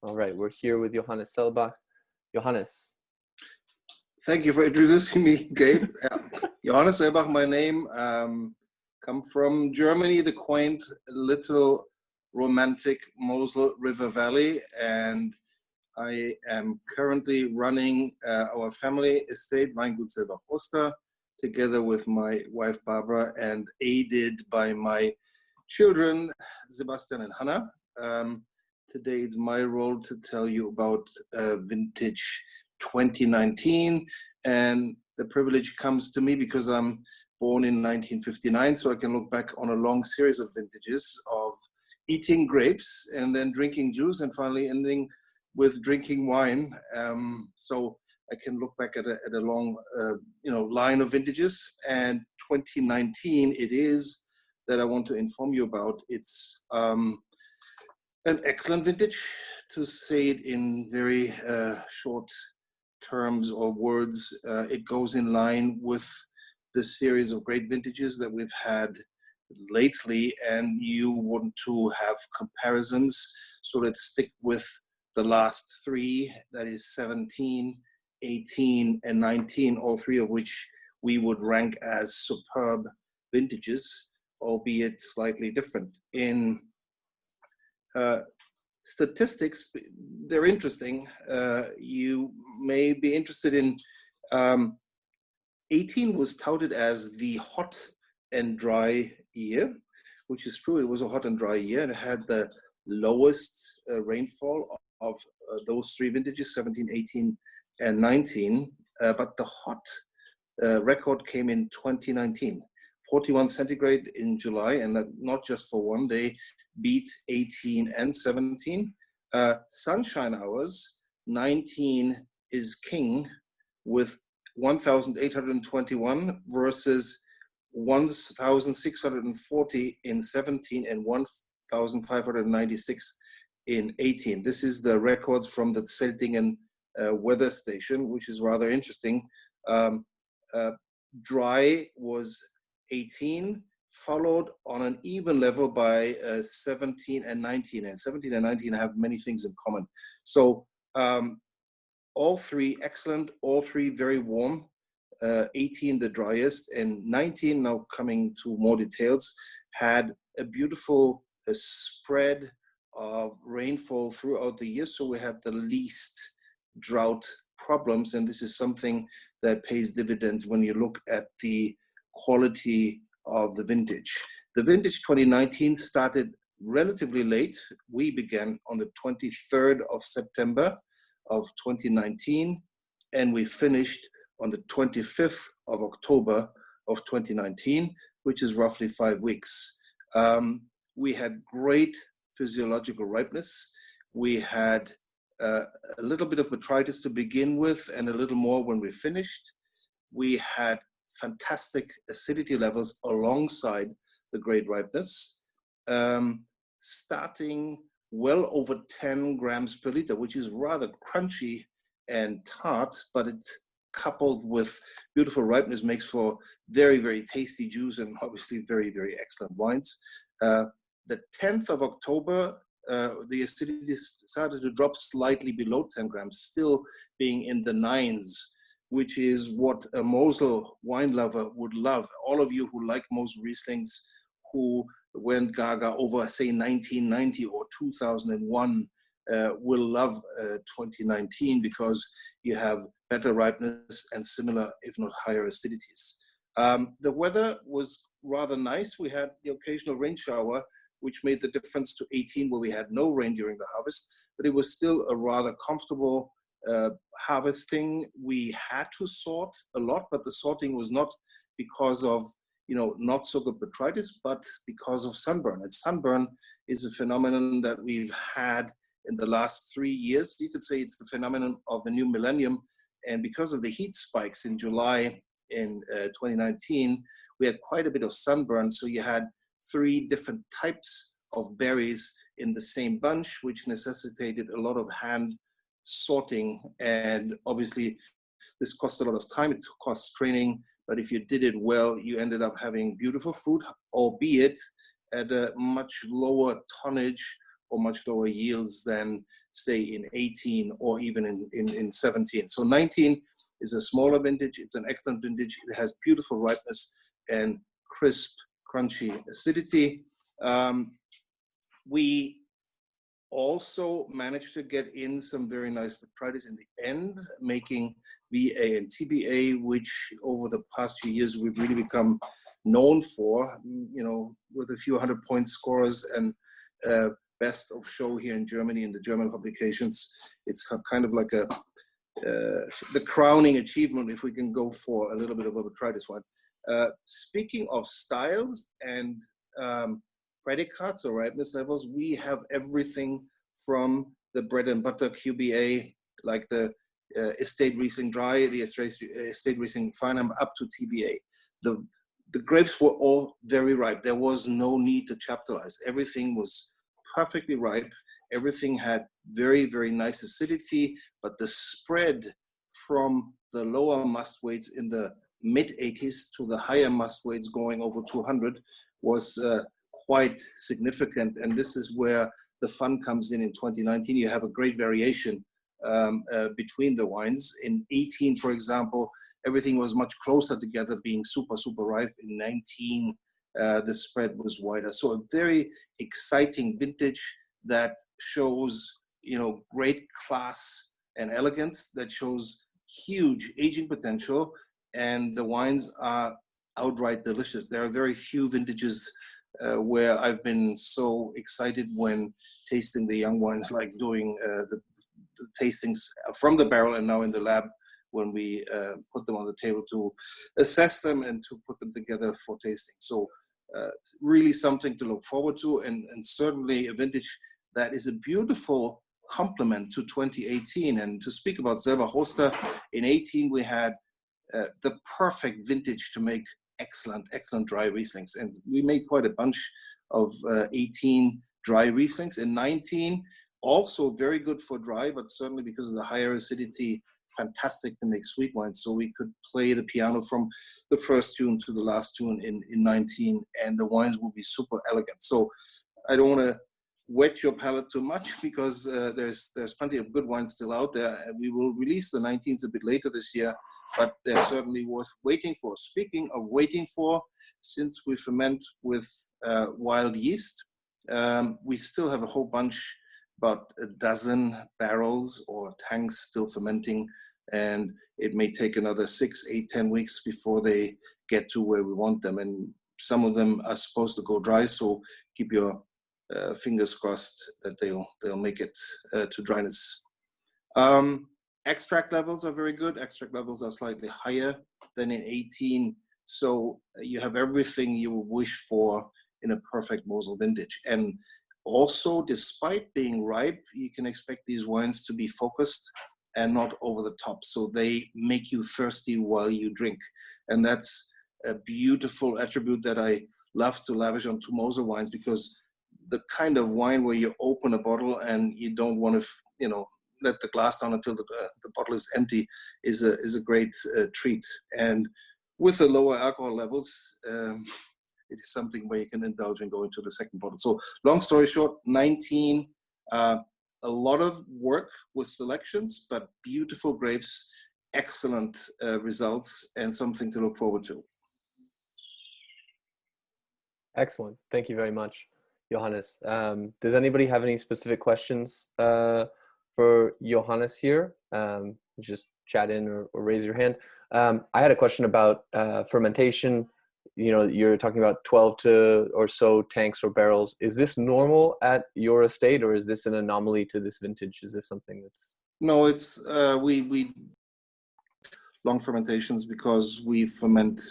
All right, we're here with Johannes Selbach. Johannes. Thank you for introducing me, Gabe. Johannes Selbach, my name. Come from Germany, the quaint little romantic Mosel River Valley, and I am currently running our family estate, Weingut Selbach Oster, together with my wife Barbara, and aided by my children, Sebastian and Hannah. Today it's my role to tell you about vintage 2019, and the privilege comes to me because I'm born in 1959, so I can look back on a long series of vintages of eating grapes and then drinking juice and finally ending with drinking wine. So I can look back at a long line of vintages, and 2019 it is that I want to inform you about. It's an excellent vintage, to say it in very short terms or words. It goes in line with the series of great vintages that we've had lately, and you want to have comparisons. So let's stick with the last three, that is 17, 18, and 19, all three of which we would rank as superb vintages, albeit slightly different. In statistics, they're interesting. You may be interested in 18 was touted as the hot and dry year, which is true. It was a hot and dry year, and it had the lowest rainfall of those three vintages, 17, 18, and 19. But the hot record came in 2019, 41 centigrade in July, and not just for one day, beat 18 and 17. Sunshine hours, 19 is king with 1,821 versus 1,640 in 17 and 1,596 in 18. This is the records from the Zeltingen weather station, which is rather interesting. Dry was 18, followed on an even level by 17 and 19. And 17 and 19 have many things in common. So all three excellent, all three very warm. 18 the driest, and 19, now coming to more details, had a beautiful spread of rainfall throughout the year. So we had the least drought problems, and this is something that pays dividends when you look at the quality of the vintage. The vintage 2019 started relatively late. We began on the 23rd of September of 2019, and we finished on the 25th of October of 2019, which is roughly 5 weeks. We had great physiological ripeness. We had a little bit of botrytis to begin with and a little more when we finished. We had fantastic acidity levels alongside the great ripeness, starting well over 10 grams per liter, which is rather crunchy and tart, but it coupled with beautiful ripeness makes for very, very tasty juice and obviously very, very excellent wines. The 10th of October, the acidity started to drop slightly below 10 grams, still being in the nines, which is what a Mosel wine lover would love. All of you who like Mosel Rieslings, who went gaga over, say, 1990 or 2001, will love 2019 because you have better ripeness and similar, if not higher, acidities. The weather was rather nice. We had the occasional rain shower, which made the difference to 18, where we had no rain during the harvest, but it was still a rather comfortable harvesting. We had to sort a lot, but the sorting was not because of not so good botrytis, but because of sunburn. And sunburn is a phenomenon that we've had in the last 3 years. You could say it's the phenomenon of the new millennium. And because of the heat spikes in July in 2019, we had quite a bit of sunburn. So you had 3 different types of berries in the same bunch, which necessitated a lot of hand sorting. And obviously, this cost a lot of time. It cost training. But if you did it well, you ended up having beautiful fruit, albeit at a much lower tonnage or much lower yields than, say, in 18 or even in 17. So 19 is a smaller vintage. It's an excellent vintage. It has beautiful ripeness and crisp, crunchy acidity. We also managed to get in some very nice botrytis in the end, making VA and TBA, which over the past few years we've really become known for, with a few 100-point scorers and best of show here in Germany in the German publications. It's kind of like the crowning achievement if we can go for a little bit of a botrytis one. Speaking of styles and predicates or ripeness levels, we have everything from the bread and butter QBA, like the Estate Riesling Dry, the Estate Riesling Feinheim, up to TBA. The grapes were all very ripe. There was no need to chaptalize. Everything was perfectly ripe. Everything had very, very nice acidity, but the spread from the lower must weights in the mid 80s to the higher must weights going over 200 was quite significant. And this is where the fun comes in 2019. You have a great variation between the wines. In 18, for example, everything was much closer together, being super, super ripe. In 19, the spread was wider. So a very exciting vintage that shows, great class and elegance, that shows huge aging potential, and the wines are outright delicious. There are very few vintages where I've been so excited when tasting the young wines, like doing the tastings from the barrel and now in the lab when we put them on the table to assess them and to put them together for tasting. So really something to look forward to, and certainly a vintage that is a beautiful complement to 2018. And to speak about Selbach Oster, in 18 we had the perfect vintage to make excellent dry Rieslings, and we made quite a bunch of 18 dry Rieslings. In 19, also very good for dry, but certainly because of the higher acidity, fantastic to make sweet wines. So we could play the piano from the first tune to the last tune in 19, and the wines will be super elegant. So I don't want to wet your palate too much, because there's plenty of good wines still out there, and we will release the 19s a bit later this year, but they're certainly worth waiting for. Speaking of waiting for, since we ferment with wild yeast, we still have a whole bunch, about a dozen barrels or tanks still fermenting, and it may take another 6, 8, 10 weeks before they get to where we want them. And some of them are supposed to go dry, so keep your fingers crossed that they'll make it to dryness. Extract levels are very good. Extract levels are slightly higher than in 18, so you have everything you wish for in a perfect Mosel vintage. And also, despite being ripe, you can expect these wines to be focused and not over the top, so they make you thirsty while you drink. And that's a beautiful attribute that I love to lavish onto Mosel wines, because the kind of wine where you open a bottle and you don't want to, let the glass down until the bottle is empty is a great treat. And with the lower alcohol levels, it is something where you can indulge and go into the second bottle. So long story short, 19, a lot of work with selections, but beautiful grapes, excellent results, and something to look forward to. Excellent. Thank you very much, Johannes. Does anybody have any specific questions for Johannes here? Just chat in or raise your hand. I had a question about fermentation. You're talking about 12 or so tanks or barrels. Is this normal at your estate, or is this an anomaly to this vintage? Is this something that's... No, it's we long fermentations because we ferment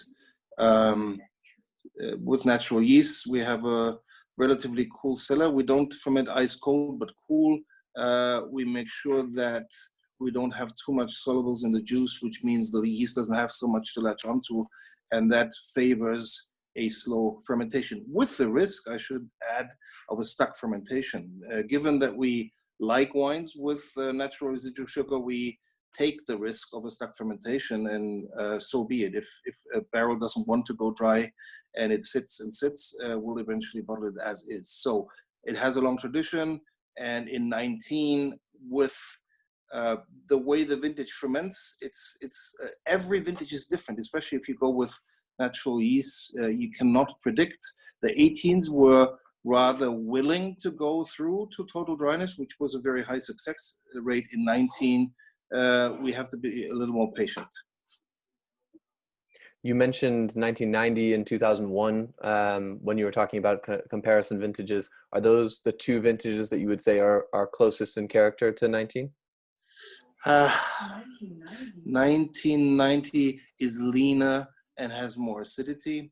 with natural yeast. We have a relatively cool cellar. We don't ferment ice cold, but cool. We make sure that we don't have too much solubles in the juice, which means the yeast doesn't have so much to latch onto, and that favors a slow fermentation, with the risk, I should add, of a stuck fermentation. Given that we like wines with natural residual sugar, we take the risk of a stuck fermentation, and so be it. If a barrel doesn't want to go dry and it sits and sits, we'll eventually bottle it as is. So it has a long tradition. And in 19, with the way the vintage ferments, it's every vintage is different, especially if you go with natural yeast. You cannot predict. The 18s were rather willing to go through to total dryness, which was a very high success rate. In 19, we have to be a little more patient. You mentioned 1990 and 2001 when you were talking about comparison vintages. Are those the two vintages that you would say are closest in character to 19? 1990 is leaner and has more acidity.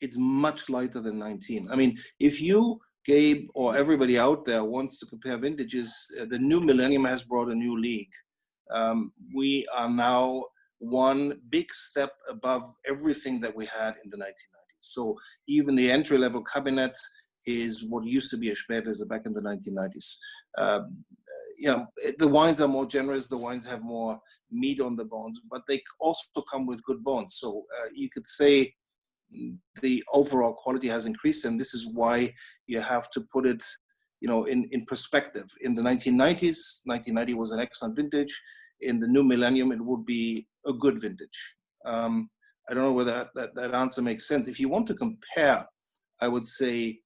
It's much lighter than 19. I mean, if you, Gabe, or everybody out there wants to compare vintages, the new millennium has brought a new league. We are now one big step above everything that we had in the 1990s. So even the entry-level cabinet is what used to be a Spätlese back in the 1990s. You know, the wines are more generous, the wines have more meat on the bones, but they also come with good bones. So you could say the overall quality has increased, and this is why you have to put it, you know, in perspective. In the 1990s, 1990 was an excellent vintage. In the new millennium, it would be a good vintage. I don't know whether that answer makes sense. If you want to compare, I would say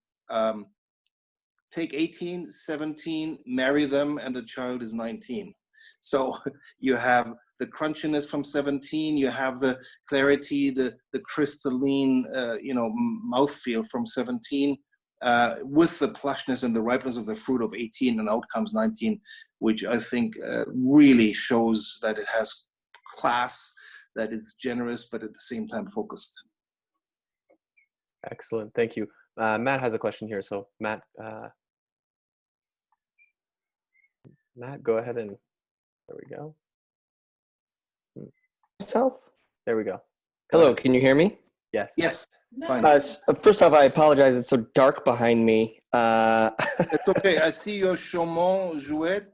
take 18, 17, marry them, and the child is 19. So you have the crunchiness from 17, you have the clarity, the crystalline, you know, mouthfeel from 17, with the plushness and the ripeness of the fruit of 18, and out comes 19, which I think really shows that it has class, that it's generous, but at the same time focused. Excellent, thank you. Matt has a question here, so Matt, go ahead and there we go. There we go. Hello, can you hear me? Yes. Yes, fine. First off, I apologize. It's so dark behind me. It's okay. I see your Chaumont Jouet,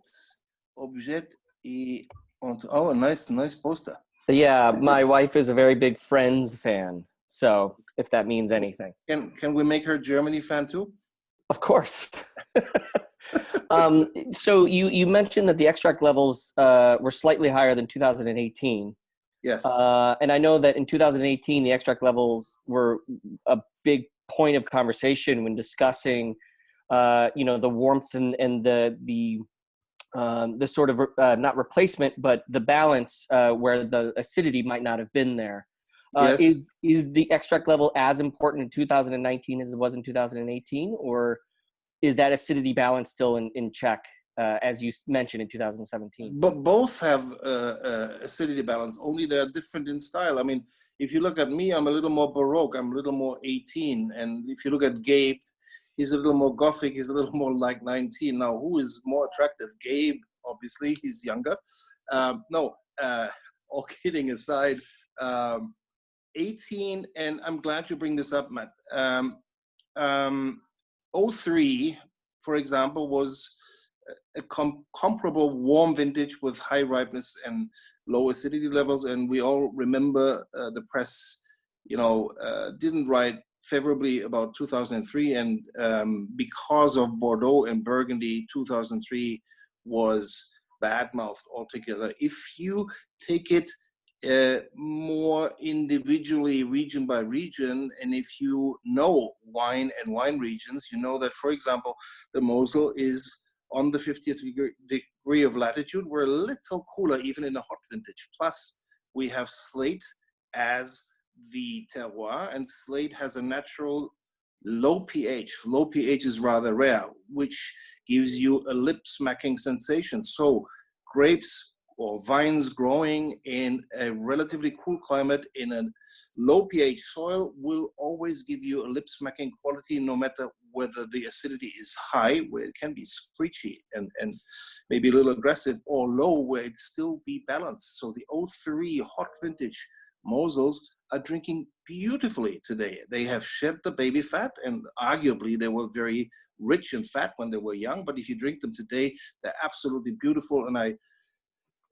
Objet, et... Oh, a nice poster. Yeah, my wife is a very big Friends fan. So if that means anything. Can we make her Germany fan too? Of course. So you mentioned that the extract levels were slightly higher than 2018. Yes. And I know that in 2018, the extract levels were a big point of conversation when discussing, you know, the warmth and the sort of not replacement, but the balance where the acidity might not have been there. Yes. Is the extract level as important in 2019 as it was in 2018, or is that acidity balance still in check? As you mentioned in 2017. But both have acidity balance, only they're different in style. I mean, if you look at me, I'm a little more Baroque, I'm a little more 18. And if you look at Gabe, he's a little more Gothic, he's a little more like 19. Now, who is more attractive? Gabe, obviously, he's younger. No, all kidding aside, 18, and I'm glad you bring this up, Matt. 03, for example, was a comparable warm vintage with high ripeness and low acidity levels, and we all remember the press, you know, didn't write favorably about 2003, and because of Bordeaux and Burgundy, 2003 was badmouthed altogether. If you take it more individually, region by region, and if you know wine and wine regions, you know that, for example, the Mosel is on the 50th degree of latitude. We're a little cooler even in a hot vintage. Plus, we have slate as the terroir, and slate has a natural low pH. Low pH is rather rare, which gives you a lip-smacking sensation. So grapes or vines growing in a relatively cool climate in a low pH soil will always give you a lip-smacking quality, no matter whether the acidity is high, where it can be screechy and maybe a little aggressive, or low, where it still be balanced. So the 03 hot vintage Mosels are drinking beautifully today. They have shed the baby fat, and arguably they were very rich in fat when they were young, but if you drink them today, they're absolutely beautiful. And I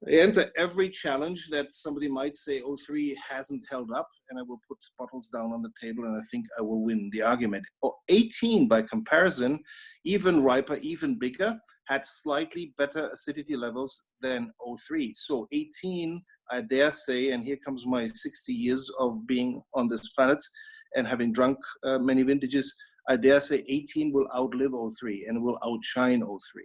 enter every challenge that somebody might say, oh, 03 hasn't held up, and I will put bottles down on the table, and I think I will win the argument. 18, by comparison, even riper, even bigger, had slightly better acidity levels than 03. So 18, I dare say, and here comes my 60 years of being on this planet and having drunk many vintages, I dare say 18 will outlive 03 and will outshine 03.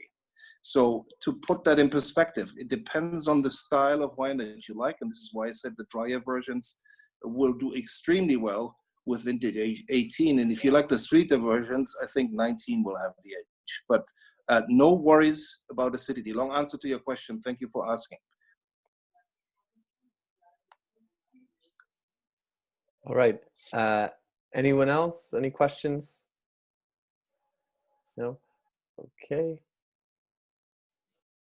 So to put that in perspective, it depends on the style of wine that you like. And this is why I said the drier versions will do extremely well with vintage 18. And if you like the sweeter versions, I think 19 will have the edge. But no worries about acidity. Long answer to your question. Thank you for asking. All right. Anyone else? Any questions? No? Okay.